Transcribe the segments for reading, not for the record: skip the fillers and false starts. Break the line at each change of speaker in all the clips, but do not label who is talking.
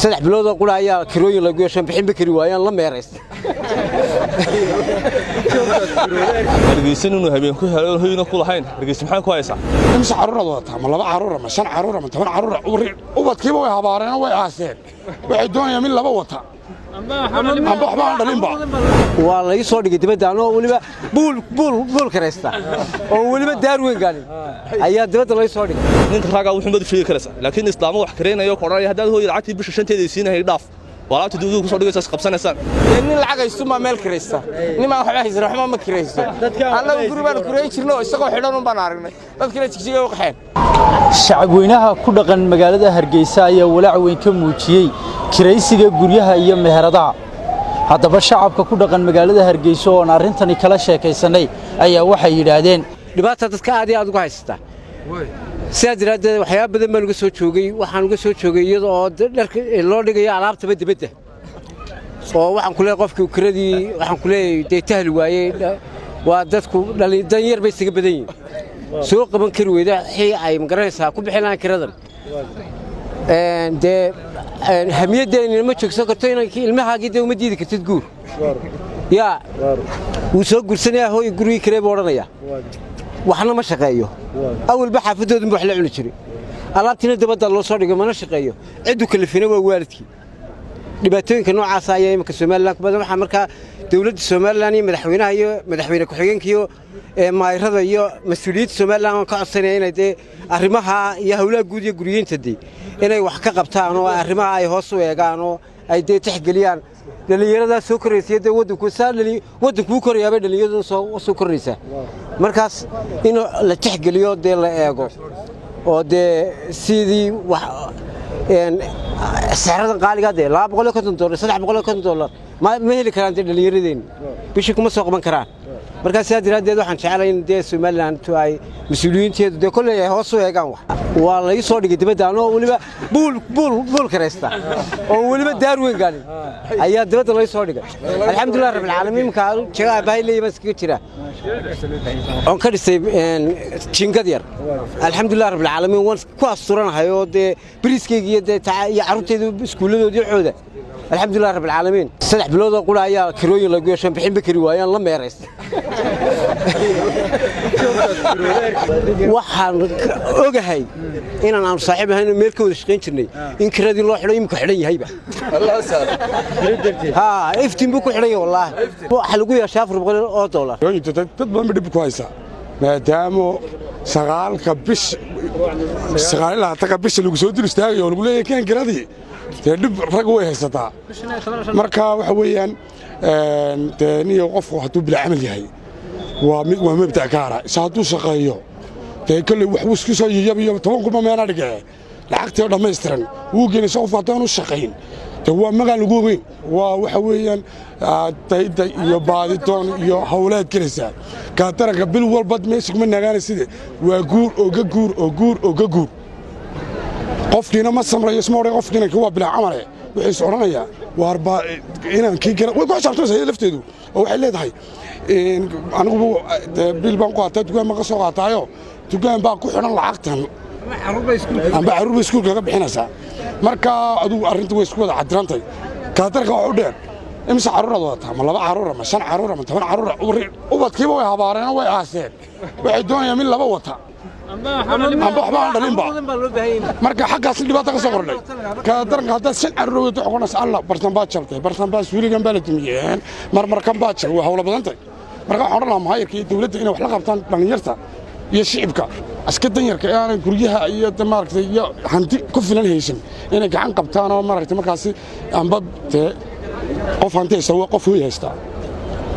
saddex bilood oo qura ayaa kirooyin lagu yeeshan bixin bakari waayaan la meereys
hargeysan inuu habeen ku helo hoyna ku lahayn hargeys maxay ku haysaa
imsa caruur wata ma laba caruur ma shan caruur ma toban caruur ubadkiiba way habaareen way aaseen waxay doonayaan in laba wata amba waxbaan dhalinba
waa la soo dhigay dibadda anoo waliba buul kareysta oo waliba daar weyn galin ayaa dibadda la soo dhigay
ninka raaga wuxuu mad sheegi karaysa laakiin islaamo wax kareenayo koranaya haddii hooyada lacagtii bisha shanteeda siinay dhaaf walaabta dawladdu ku soo dhigaysa qabsanaysan
nin lacag ay suma meel kareysta nima waxba haysan waxba ma kareysto annagu guribaan kureey jirno isagoo xidhan un baan aragnay dadkina jigjiga u qaxeen
shacab weynaha ku dhaqan magaalada Hargeysa ayaa walaac weyn ka muujiyay kiraysiga guryaha iyo meheradaha haddaba shacabka ku dhaqan magaalada Hargeysa oo arintani kala sheekaysanay ayaa waxay yiraahdeen
dhibaatada dadka aad iyo aad uga haysta sidaadiraadada waxyaabo badan baan uga soo joogay waxaan uga soo joogay iyadoo dharka loo dhigayo alaabta dibadda oo waxaan ku leeyahay qofkii kiradii waxaan ku leeyahay deetahli waayay waa dadku dan yar bay isaga badan yihiin soo qaban kari weyda xii ay magaranaysaa ku bixinaan kiradan hamiyaddeena ma joogsan karto inay ilmahaagii dee uma diidi kartid guur yaa wuu soo gursanayaa hooy gurigii kiree buu odhanaya waxna ma shaqeeyo awalba xaafadoodun wax la cuni jiray alaabtiina dabadda loo soo dhigo mana shaqeeyo ciddu kalifina waa waalidkii dhibaatooyinka noocaas ayaa imika Soomaaliland ku badan waxa markaa dawladda Soomaaliland iyo madaxweyne ku-xigeenka iyo maayrada iyo mas'uuliyadda Soomaaliland ka codsanaya inay arrimaha iyo hawlaha guud iyo guriyeynta inay wax ka qabtaan oo arrimaha ay hoos u eegaan oo ay tixgeliyaan dhalinyarada soo koreysay waddanku koreeyay dhalinyarada soo koreysa markaas in la tixgeliyo la eego oo sidii wax sicirada qaaliga $250 ma heli karaan dhalinyaradeena bishii kuma soo qaban karaan marka sidaadiradeed waxaan jecelahay in Soomaaliland ay mas'uuliyiinteedu kulay hoos u eegaan waa la soo dhigay dibadda anoo waliba buul kareysta oo waliba daar weyn galin ayaa dibadda la soo dhigay alxamdulillah rabbil caalamiin ka jawaab ay leeyahay iska jira on ka dhisay jingad yar alxamdulillah rabbil caalamiin waan ku asturanahay oo bariiskeyga iyo carruurteyda iskuuladoodii cooda alxamdulillah rabbil caalamiin saddex bilood oo qura ayaa kirooyin lagu yeeshan bixin bakari waayaan la meereys waxaan ogahay inaan aan saaxiib ahayn meel ka wada shaqeyn jirnay in kiradii loo xidho imka xidhan yahayba iftiin buu ku xidhan yahay wallahi waxa lagu yeeshaa $400
dad badan dhib ku haysa maadaama sagaalka bish lagu soo dil istaagayo oo lagu leeyahay kan kiradii dib rag way haysataa marka waxa weeyaan niyo qofku haduu bila amal yahay waa mabda gaara saaduu shaqeeyo kale wax isku soo yiyabiyo 10 kuma meena dhigay lacagtii dhameystiran uu geeyay soo faadaan u shaqeyn waa magaal ugu weyn waa waxa weeyaan tayda iyo baadidoon iyo hawlaad galisa ka taranka bil walba meesha kuma nagaana sidii waa guur qofkiina ma samrayo ismoore qofkiina kuwa bila amale wixii soranaya waarba inaan kii gara way ku xisabtay lafteedu oo waxay leedahay anigu bil baan qaatay dukaan ma soo qaatayo dukaan baa ku xiran lacagtan caruurba iskuulka ka bixinaysa marka adigu arintu way isku wada cadirantay ka tarka wax u dheer imsa caruur wata ma laba caruur ma shan caruur ma toban caruur ubadkiiba way habaareen way aaseen waxay doonayaan in laba wata amba waxbaan dhalinba marka xaqaas dhibaato ka soo kordhay ka daranka hadda shan caruur wada xoqonas alla bartan baa jabtay bartan baa suuligan baa la dumiyeen markan baa jabay waa hawlo badantay marka waxaan oran lahaa maayirkii dawladda inay wax la qabtaan dhalinyarta iyo shicibka aska danyarka aan guryaha iyo maaragtay iyo hanti ku filan haysan inay gacan qabtaan oo maaragtay markaas amba qof hanti haysta qof hooy haysta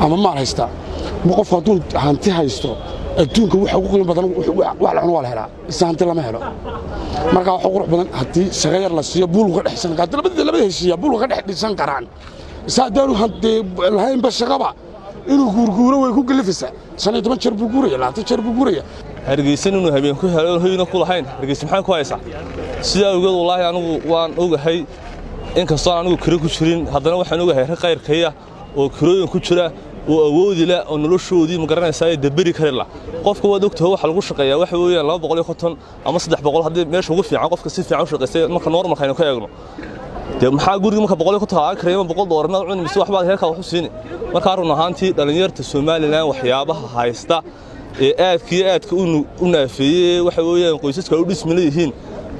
ama maal haysta qof hadduu hanti haysto adduunka waxa ugu qiimo badan wax la cuno waa la helaa isaanti lama helo marka waxa qurux badan haddii shaqayar la siiyo buul uga dhexsan ka labada heshiiya buul uga dhexsan karaan saadaanu hadii lahayn bashaqaba inuu guurguuro way ku galifaysaa 15 jeer buu guuraya 20 jeer buu guuraya
hargeysan inuu habeen ku helo hoyna ku lahayn hargeys maxay ku haysaa sida awgeed wallahi anigu waan ogahay in kastoo anigu kiro ku jirin haddana waxaan ogahay qayrkaya oo kirooyin ku jira oo awoodi la oo noloshoodii ma garanaysaa dabari kare la qofka wada ogtahay waxa lagu shaqeeyaa waxa weeyaan 250 ama 300 hadii meesha ugu fiican qofka si fiican u shaqeystay marka normal aynu ka eegno dee maxaa guriga marka boqol ku tagaa kareema $100 cun mise waxba heerka wax u siini marka run ahaantii dhalinyarta Soomaaliland waxyaabaha haysta ee aadka u naafeeyay waxa weeyaan qoysaska u dhismi leeyihiin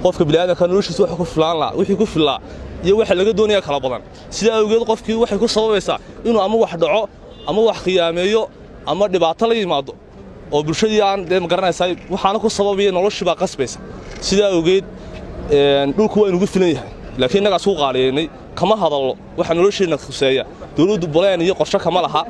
qofka bilaadanka noloshiisa wax ku filaan la wixii ku filaa iyo waxa laga doonayaa kala badan sida awgeed qofkii waxay ku sababaysaa inuu ama wax dhaco ama wax khiyaameeyo ama dhibaato la yimaado oo bulshadii aan ma garanaysay waxaana ku sababaya noloshii baa qasbaysa sida awgeed dhulku waa inugu filan yahay laakiin naga soo qaaliyeynay kama hadallo waxa nolosheena khuseeya dawladdu boleen iyo qorshe kama laha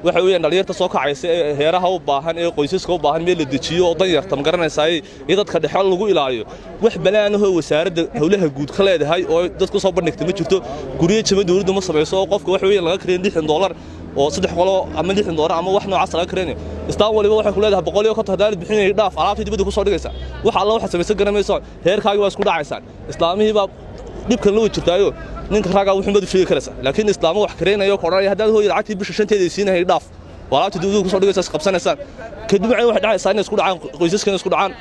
waxa weeyaan dhalinyarta soo kacaysa ee heeraha u baahan ee qoysaska u baahan meel la dejiyo oo dan yarta ma garanaysay iyo dadka dhexal lagu ilaaliyo wax balaanaha wasaaradda hawlaha guud ka leedahay oo dadku soo bandhigtay ma jirto guriga jama dawladdu ma sameeyso oo qofka waxa weeyaan laga kareen $60 oo 3 qolo ama $60 ama wax noocaas laga kareen istaan waliba waxay ku leedahay 100 ka hadaan bixinay dhaaf alaabta dibadda ku soo dhigaysa waxa alla waxa sameeysan garamayso heerkaaga waa isku dhacaysaan islaamihii baa dibka loo jirtaayo ninka raaga wuxuu madu sheegi karaysa laakiin islaamo wax kareenayo koranaya hadaan hooyada lacagtii bisha 5teeda siinay dhaaf walaabta dawladdu ku soo dhigaysa qabsanaysan kadib waxay wax dhacaysaa in isku dhacaan qoysaskana isku dhacaan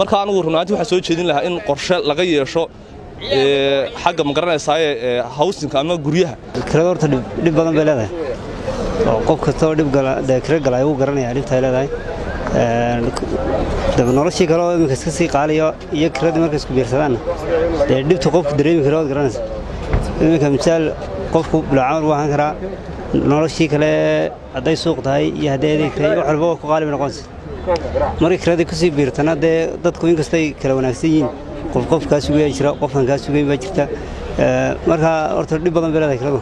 marka anigu runaantii waxa soo jeedin lahaa in qorshe laga yeesho xagga ma garanaysaa housing ama guryaha
kirada horta dib badan bay leedahay oo qof kasta oo dib gala kirada galay uu garanaya arrinta ay leedahay dab noloshii kale oo imika iska sii qaaliyo iyo kiradii markay isku biirsadaan dibta qofku dareemi karo garanaysa imika misaal qofku bilaacan waa han karaa noloshii kale haday suuq tahay iyo haday adeegtay wax walba ku qaalib noqonaysa markay kiradii ku sii biirtana dadku inkastay kala wanaagsan yihiin qof ka sugay jira qofkan ka sugay ba jirta marka horta dib badan bay leedahay kiradu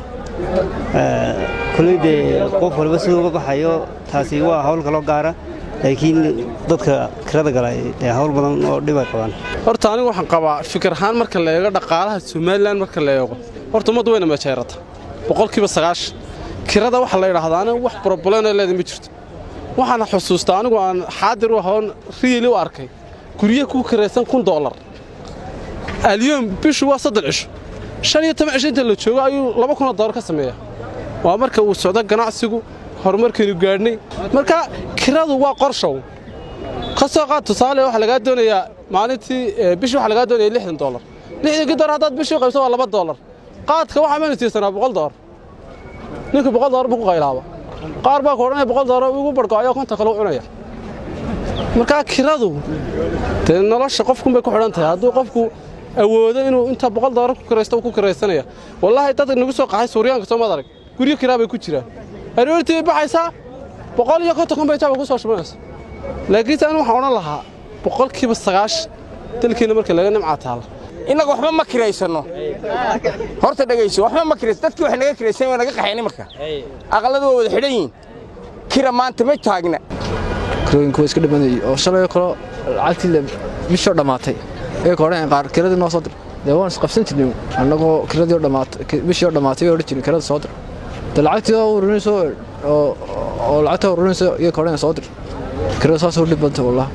kulliide qof walba sidoo uga baxayo taasi waa hawl kale oo gaara laakiin dadka kirada galay hawl badan oo dhib ay qabaan
horta anigu waxaan qabaa fikir ahaan marka la eego dhaqaalaha Soomaaliland marka la eego horta umad weyna ma jeerata 90% kirada waxa la yiraahdaa anigu wax problem ah leedahay ma jirto waxaan xusuustaa anigu aan xaadir u ahaan riili u arkay guriye ku kiraysan $100 اليوم bishu waa 3 cisho 15 inta la joogo ayuu $200 ka sameeyaa waa marka uu socdo ganacsigu horumarkeenu gaadhnay marka kiradu waa qorshow ka soo qaad tusaale waxa laga doonayaa maalintii bishu waxa laga doonayaa $60 $60 hadaad bishii qaybso waa $2 qaadka waxa ma natiisanaa $100 ninka $100 buu ku qaylaaba qaar baa koodhanay $100 ugu barqaayo konta kale u cunaya marka kiradu nolosha qofku bay ku xidhan tahay hadduu qofku awoodo inuu inta $100 ku kiraysto ku kiraysanaya wallahi dad nagu soo qaxay Suuriyaanka soo madarag guriga kiraa bay ku jiraan aroortii baxaysa 150 bay taaba ku soo shubanaysa laakiin aan waxa oran lahaa 90% dalkeena marka laga nimca taala
inaga waxba ma kireysano horta dhageyso waxba ma kireysan dadkii wax naga kireysan waa naga qaxayni marka aqaladu waa wada xidhan yihiin kira maanta ma taagna
kirooyinku iska dhimanay oo shalay kale lacagtii bisho dhamaatay ee kooreen qaar kiradii noo soo dir waan isqabsan jirnay annagoo kiradii dhamaatay bisho dhamaatay oo dhijin kirada soo dir lacagtii oo ururinayso oo lacagta ururinayso iyo kooreen soo dir kirada soo dhibantay wallahi